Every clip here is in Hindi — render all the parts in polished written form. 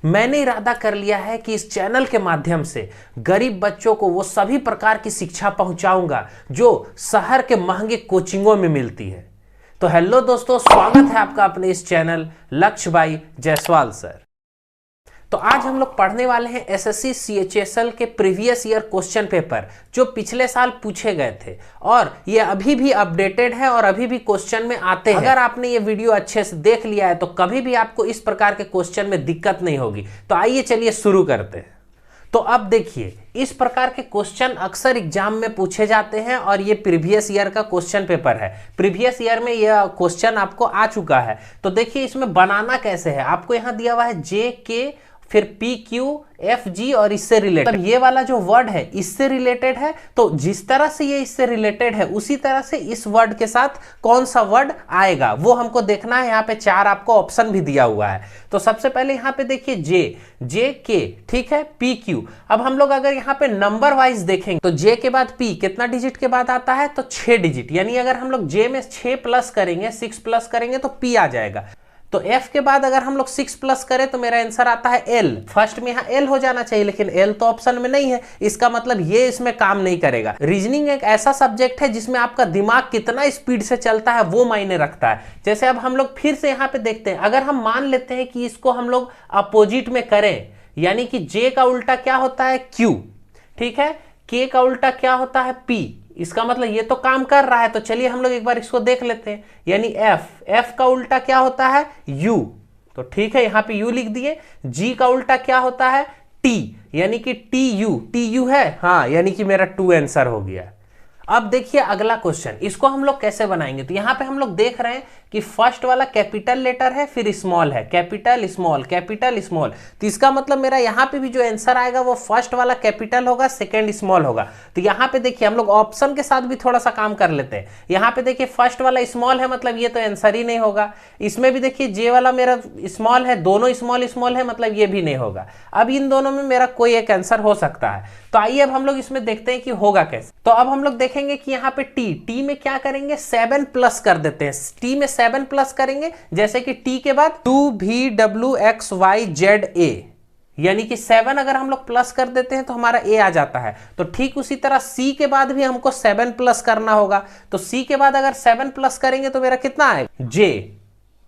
मैंने इरादा कर लिया है कि इस चैनल के माध्यम से गरीब बच्चों को वो सभी प्रकार की शिक्षा पहुंचाऊंगा जो शहर के महंगे कोचिंगों में मिलती है। तो हेलो दोस्तों, स्वागत है आपका अपने इस चैनल लक्ष्य भाई जायसवाल सर। तो आज हम लोग पढ़ने वाले हैं एसएससी सीएचएसएल के प्रीवियस ईयर क्वेश्चन पेपर जो पिछले साल पूछे गए थे और ये अभी भी अपडेटेड है और अभी भी क्वेश्चन में आते हैं। अगर आपने ये वीडियो अच्छे से देख लिया है तो कभी भी आपको इस प्रकार के क्वेश्चन में दिक्कत नहीं होगी। तो आइए चलिए शुरू करते हैं। तो अब देखिए, इस प्रकार के क्वेश्चन अक्सर एग्जाम में पूछे जाते हैं और ये प्रीवियस ईयर का क्वेश्चन पेपर है। प्रीवियस ईयर में यह क्वेश्चन आपको आ चुका है। तो देखिए इसमें बनाना कैसे है। आपको यहाँ दिया हुआ है जे के, फिर पी क्यू एफ जी और इससे रिलेटेड। ये वाला जो वर्ड है इससे रिलेटेड है, तो जिस तरह से ये इससे रिलेटेड है उसी तरह से इस वर्ड के साथ कौन सा वर्ड आएगा वो हमको देखना है। यहाँ पे 4 आपको ऑप्शन भी दिया हुआ है। तो सबसे पहले यहाँ पे देखिए जे के, ठीक है, पी क्यू। अब हम लोग अगर यहाँ पे नंबर वाइज देखेंगे तो जे के बाद पी कितना डिजिट के बाद आता है, तो 6 डिजिट। यानी अगर हम लोग जे में 6 प्लस करेंगे, 6 प्लस करेंगे तो पी आ जाएगा। तो F के बाद अगर हम लोग 6 प्लस करें तो मेरा आंसर आता है L। फर्स्ट में यहाँ L हो जाना चाहिए, लेकिन L तो ऑप्शन में नहीं है। इसका मतलब ये इसमें काम नहीं करेगा। रीजनिंग एक ऐसा सब्जेक्ट है जिसमें आपका दिमाग कितना स्पीड से चलता है वो मायने रखता है। जैसे अब हम लोग फिर से यहाँ पे देखते हैं, अगर हम मान लेते हैं कि इसको हम लोग अपोजिट में करें, यानी कि J का उल्टा क्या होता है Q, ठीक है, K का उल्टा क्या होता है P। इसका मतलब ये तो काम कर रहा है। तो चलिए हम लोग एक बार इसको देख लेते हैं। यानी F का उल्टा क्या होता है U, तो ठीक है यहाँ पे U लिख दिए। G का उल्टा क्या होता है T, यानी कि TU है, हाँ, यानी कि मेरा 2 आंसर हो गया। अब देखिए अगला क्वेश्चन, इसको हम लोग कैसे बनाएंगे। तो यहाँ पे हम लोग देख रहे हैं कि फर्स्ट वाला कैपिटल लेटर है, फिर स्मॉल है, कैपिटल स्मॉल कैपिटल स्मॉल। तो इसका मतलब मेरा यहाँ पे भी जो आंसर आएगा वो फर्स्ट वाला कैपिटल होगा, सेकंड स्मॉल होगा। तो यहाँ पे देखिए हम लोग ऑप्शन के साथ भी थोड़ा सा काम कर लेते हैं। यहाँ पे देखिए फर्स्ट वाला स्मॉल है, मतलब ये तो आंसर ही नहीं होगा। इसमें भी देखिए जे वाला मेरा स्मॉल है, दोनों स्मॉल स्मॉल है, मतलब ये भी नहीं होगा। अब इन दोनों में मेरा कोई एक आंसर हो सकता है। तो आइए अब हम लोग इसमें देखते हैं कि होगा कैसे। तो अब हम लोग देखेंगे कि यहाँ पे टी में क्या करेंगे, 7 प्लस कर देते हैं। टी में 7 प्लस करेंगे, जैसे कि टी के बाद 2VWXYZA, यानी कि 7 अगर हम लोग प्लस कर देते हैं तो हमारा ए आ जाता है। तो ठीक उसी तरह सी के बाद भी हमको 7 प्लस करना होगा। तो सी के बाद अगर 7 प्लस करेंगे तो मेरा कितना आएगा, जे,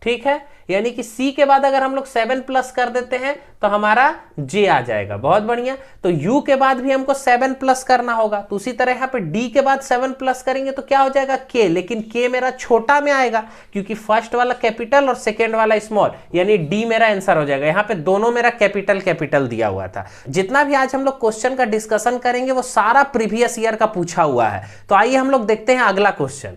ठीक है। यानी कि C के बाद अगर हम लोग 7 प्लस कर देते हैं तो हमारा J आ जाएगा। बहुत बढ़िया। तो U के बाद भी हमको 7 प्लस करना होगा। तो उसी तरह यहाँ पे D के बाद 7 प्लस करेंगे तो क्या हो जाएगा, K, लेकिन K मेरा छोटा में आएगा क्योंकि फर्स्ट वाला कैपिटल और सेकेंड वाला स्मॉल, यानी D मेरा आंसर हो जाएगा। यहाँ पे दोनों मेरा कैपिटल दिया हुआ था। जितना भी आज हम लोग क्वेश्चन का डिस्कशन करेंगे वो सारा प्रीवियस ईयर का पूछा हुआ है। तो आइए हम लोग देखते हैं अगला क्वेश्चन।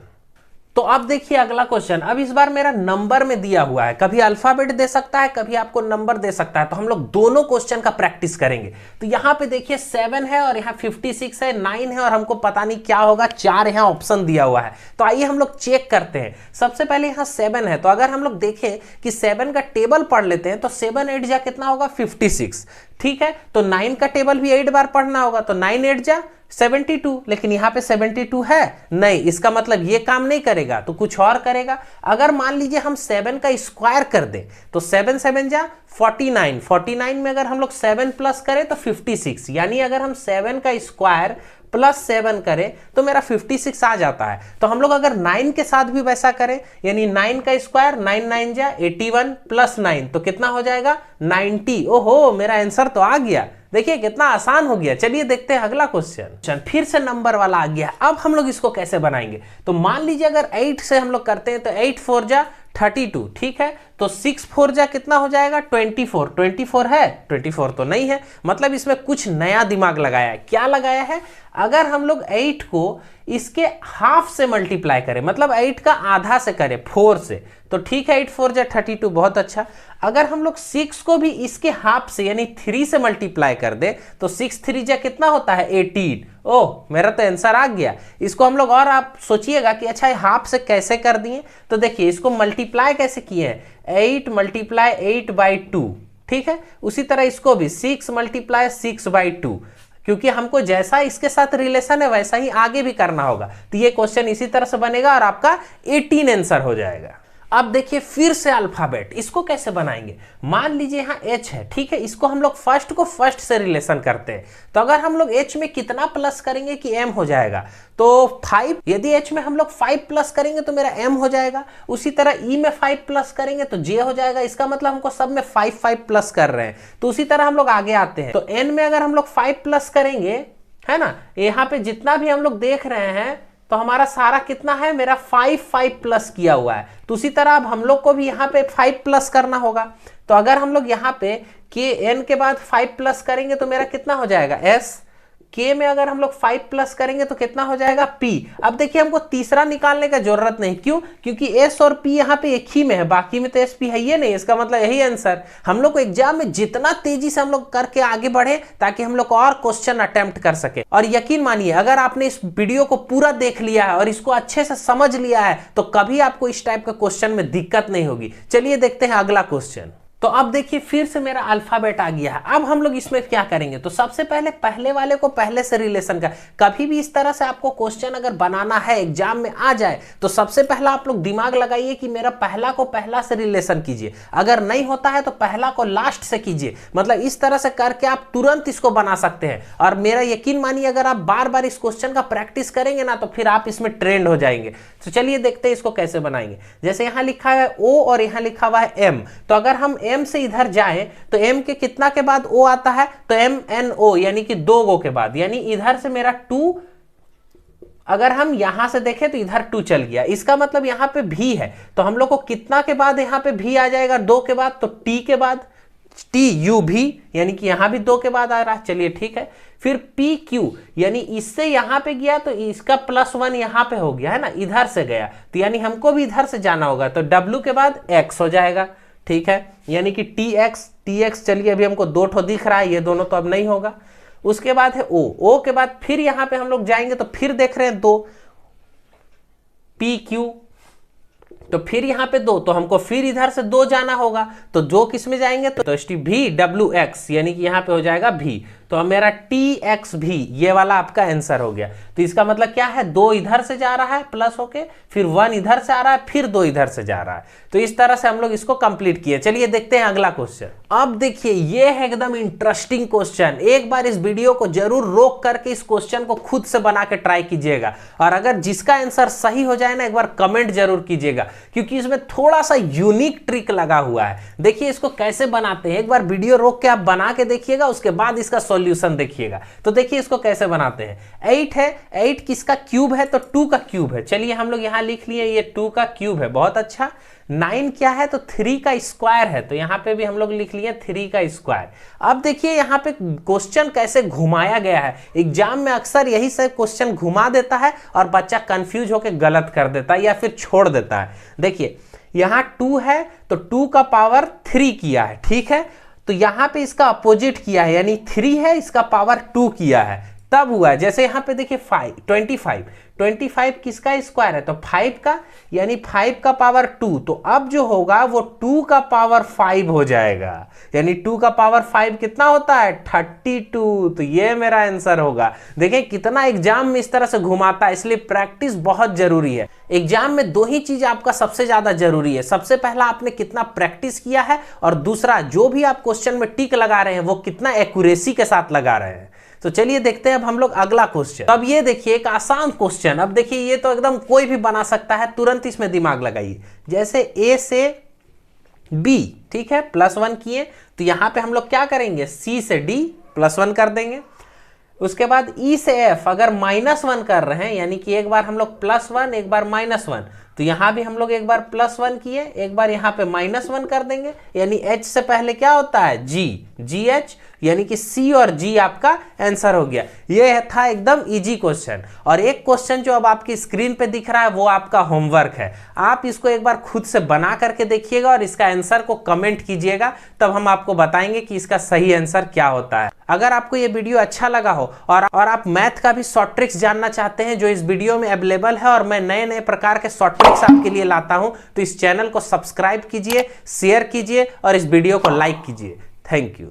तो अब देखिए अगला क्वेश्चन, अब इस बार मेरा नंबर में दिया हुआ है। कभी अल्फाबेट दे सकता है, कभी आपको नंबर दे सकता है। तो हम लोग दोनों क्वेश्चन का प्रैक्टिस करेंगे। तो यहाँ पे देखिए 7 है और यहाँ 56 है, 9 है और हमको पता नहीं क्या होगा, 4 यहाँ ऑप्शन दिया हुआ है। तो आइए हम लोग चेक करते हैं। सबसे पहले यहाँ 7 है, तो अगर हम लोग देखें कि 7 का टेबल पढ़ लेते हैं तो 7 8 जा कितना होगा, 56, ठीक है। तो 9 का टेबल भी 8 बार पढ़ना होगा, तो 9 8 जा 72, लेकिन यहाँ पे 72 है नहीं। इसका मतलब ये काम नहीं करेगा, तो कुछ और करेगा। अगर मान लीजिए हम 7 का स्क्वायर कर दें तो 7 7 जा 49, 49 में अगर हम लोग 7 प्लस करें तो 56, यानी अगर हम 7 का स्क्वायर प्लस 7 करें तो मेरा 56 आ जाता है। तो हम लोग अगर 9 के साथ भी वैसा करें, यानी 9 का स्क्वायर 9 9 जा 81 प्लस 9 तो कितना हो जाएगा, 90। ओहो, मेरा आंसर तो आ गया। देखिए कितना आसान हो गया। चलिए देखते हैं अगला क्वेश्चन। फिर से नंबर वाला आ गया। अब हम लोग इसको कैसे बनाएंगे। तो मान लीजिए अगर 8 से हम लोग करते हैं तो 8 4 जा 32, ठीक है। तो 6 4 जा कितना हो जाएगा, 24। 24 है, 24 तो नहीं है। मतलब इसमें कुछ नया दिमाग लगाया है। क्या लगाया है, अगर हम लोग 8 को इसके हाफ से मल्टीप्लाई करें, मतलब 8 का आधा से करें, 4 से, तो ठीक है, 8 4 जा 32, बहुत अच्छा। अगर हम लोग 6 को भी इसके हाफ से यानी 3 से मल्टीप्लाई कर दे तो 6 3 जा कितना होता है, 18। ओह, मेरा तो आंसर आ गया। इसको हम लोग और आप सोचिएगा कि अच्छा हाफ से कैसे कर दिए। तो देखिए इसको मल्टीप्लाई कैसे किए हैं, 8 मल्टीप्लाई 8/2, ठीक है। उसी तरह इसको भी 6 मल्टीप्लाई 6/2, क्योंकि हमको जैसा इसके साथ रिलेशन है वैसा ही आगे भी करना होगा। तो ये क्वेश्चन इसी तरह से बनेगा और आपका 18 आंसर हो जाएगा। अब देखिए फिर से अल्फाबेट, इसको कैसे बनाएंगे। मान लीजिए यहाँ h है, ठीक है, इसको हम लोग फर्स्ट को फर्स्ट से रिलेशन करते हैं। तो अगर हम लोग h में कितना प्लस करेंगे कि m हो जाएगा, तो 5, यदि h में हम लोग 5 प्लस करेंगे तो मेरा m हो जाएगा। उसी तरह e में 5 प्लस करेंगे तो j हो जाएगा। इसका मतलब हमको सब में 5 5 प्लस कर रहे हैं। तो उसी तरह हम लोग आगे आते हैं, तो n में अगर हम लोग 5 प्लस करेंगे, है ना, यहाँ पे जितना भी हम लोग देख रहे हैं तो हमारा सारा कितना है, मेरा 5 5 प्लस किया हुआ है। तो उसी तरह अब हम लोग को भी यहाँ पे 5 प्लस करना होगा। तो अगर हम लोग यहाँ पे के n के बाद 5 प्लस करेंगे तो मेरा कितना हो जाएगा s, k में अगर हम लोग 5 प्लस करेंगे तो कितना हो जाएगा p। अब देखिए हमको तीसरा निकालने का जरूरत नहीं, क्यों, क्योंकि s और p यहाँ पे एक ही में है, बाकी में तो s p है ही नहीं। इसका मतलब यही आंसर। हम लोग को एग्जाम में जितना तेजी से हम लोग करके आगे बढ़े ताकि हम लोग और क्वेश्चन अटेम्प्ट कर सके। और यकीन मानिए अगर आपने इस वीडियो को पूरा देख लिया है और इसको अच्छे से समझ लिया है तो कभी आपको इस टाइप का क्वेश्चन में दिक्कत नहीं होगी। चलिए देखते हैं अगला क्वेश्चन। तो अब देखिए फिर से मेरा अल्फाबेट आ गया है। अब हम लोग इसमें क्या करेंगे, तो सबसे पहले पहले वाले को पहले से रिलेशन का, कभी भी इस तरह से आपको क्वेश्चन अगर बनाना है एग्जाम में आ जाए तो सबसे पहला आप लोग दिमाग लगाइए कि मेरा पहला को पहला से रिलेशन कीजिए। अगर नहीं होता है तो पहला को लास्ट से कीजिए। मतलब इस तरह से करके आप तुरंत इसको बना सकते हैं। और मेरा यकीन मानिए अगर आप बार बार इस क्वेश्चन का प्रैक्टिस करेंगे ना तो फिर आप इसमें ट्रेंड हो जाएंगे। तो चलिए देखते हैं इसको कैसे बनाएंगे। जैसे यहाँ लिखा है O और यहाँ लिखा हुआ है M, तो अगर हम M से इधर जाएं तो M के कितना के बाद O आता है, तो MNO यानी कि 2 गो के बाद, यानी इधर से मेरा 2, अगर हम यहां से देखें तो इधर 2 चल गया। इसका मतलब यहां पे भी है, तो हम लोग को कितना के बाद यहां पे भी आ जाएगा, 2 के बाद, तो T के बाद TU भी, यानी कि यहां भी 2 के बाद आ रहा है। चलिए ठीक है। फिर PQ यानी इससे यहां पे गया तो इसका +1 यहां पे हो गया, है ना, इधर से गया, तो यानी हमको भी इधर से जाना होगा, तो W के बाद X हो जाएगा। ठीक है, यानी कि TX। चलिए अभी हमको 2 ठो दिख रहा है, ये दोनों तो अब नहीं होगा। उसके बाद है O के बाद फिर यहां पे हम लोग जाएंगे तो फिर देख रहे हैं 2, PQ, तो फिर यहां पे 2, तो हमको फिर इधर से 2 जाना होगा, तो 2 किस में जाएंगे, तो VWX यानी कि यहां पे हो जाएगा V, तो अब मेरा TX भी, ये वाला आपका आंसर हो गया। तो इसका मतलब क्या है, 2 इधर से जा रहा है प्लस होके, फिर 1 इधर से आ रहा है, फिर 2 इधर से जा रहा है। तो इस तरह से हम लोग इसको कंप्लीट किए। चलिए देखते हैं अगला क्वेश्चन। अब देखिए ये है एकदम इंटरेस्टिंग क्वेश्चन। एक बार इस वीडियो को जरूर रोक करके इस क्वेश्चन को खुद से बना के ट्राई कीजिएगा, और अगर जिसका आंसर सही हो जाए ना एक बार कमेंट जरूर कीजिएगा, क्योंकि इसमें थोड़ा सा यूनिक ट्रिक लगा हुआ है। देखिए इसको कैसे बनाते हैं, एक बार वीडियो रोक के आप बना के देखिएगा, उसके बाद इसका सॉल्यूशन देखिएगा। तो देखिए इसको कैसे बनाते हैं। 8 है, 8 किसका क्यूब है, तो 2 का क्यूब है। चलिए हम लोग यहां लिख लिए ये 2 का क्यूब है, बहुत अच्छा। 9 क्या है, तो 3 का स्क्वायर है, तो यहां पे भी हम लोग लिख लिए 3 का स्क्वायर। अब देखिए यहां पे क्वेश्चन कैसे घुमाया गया है। एग्जाम में अक्सर यही से क्वेश्चन घुमा देता है और बच्चा कंफ्यूज होकर गलत कर देता है या फिर छोड़ देता है। देखिए यहां 2 है तो 2 का पावर 3 किया है, ठीक है, तो यहां पे इसका अपोजिट किया है, यानी 3 है, इसका पावर 2 किया है, तब हुआ है। जैसे यहां पे देखिए 25 किसका स्क्वायर है, तो 5 का, यानी 5 का पावर 2, तो अब जो होगा वो 2 का पावर 5 हो जाएगा, यानी 2 का पावर 5 कितना होता है, 32। तो ये मेरा आंसर होगा। देखिए कितना एग्जाम में इस तरह से घुमाता है, इसलिए प्रैक्टिस बहुत जरूरी है। एग्जाम में 2 ही चीज आपका सबसे ज्यादा जरूरी है। सबसे पहला आपने कितना प्रैक्टिस किया है, और दूसरा जो भी आप क्वेश्चन में टिक लगा रहे हैं वो कितना एक्यूरेसी के साथ लगा रहे हैं। तो चलिए देखते हैं अब हम लोग अगला क्वेश्चन। अब ये देखिए एक आसान क्वेश्चन। अब देखिए ये तो एकदम कोई भी बना सकता है, तुरंत इसमें दिमाग लगाइए। जैसे A से B, ठीक है, +1 किए, तो यहां पे हम लोग क्या करेंगे, C से D +1 कर देंगे। उसके बाद E से F अगर -1 कर रहे हैं, यानी कि एक बार हम लोग +1 एक बार -1, तो यहां भी हम लोग एक बार +1 किए, एक बार यहां पे -1 कर देंगे, यानी H से पहले क्या होता है, GH, यानी कि C और G आपका आंसर हो गया। ये था एकदम इजी क्वेश्चन। और एक क्वेश्चन जो अब आपकी स्क्रीन पे दिख रहा है वो आपका होमवर्क है। आप इसको एक बार खुद से बना करके देखिएगा और इसका आंसर को कमेंट कीजिएगा, तब हम आपको बताएंगे कि इसका सही आंसर क्या होता है। अगर आपको ये वीडियो अच्छा लगा हो और आप मैथ का भी शॉर्ट ट्रिक्स जानना चाहते हैं जो इस वीडियो में अवेलेबल है, और मैं नए नए प्रकार के शॉर्ट ट्रिक्स आपके लिए लाता हूं, तो इस चैनल को सब्सक्राइब कीजिए, शेयर कीजिए और इस वीडियो को लाइक कीजिए। Thank you.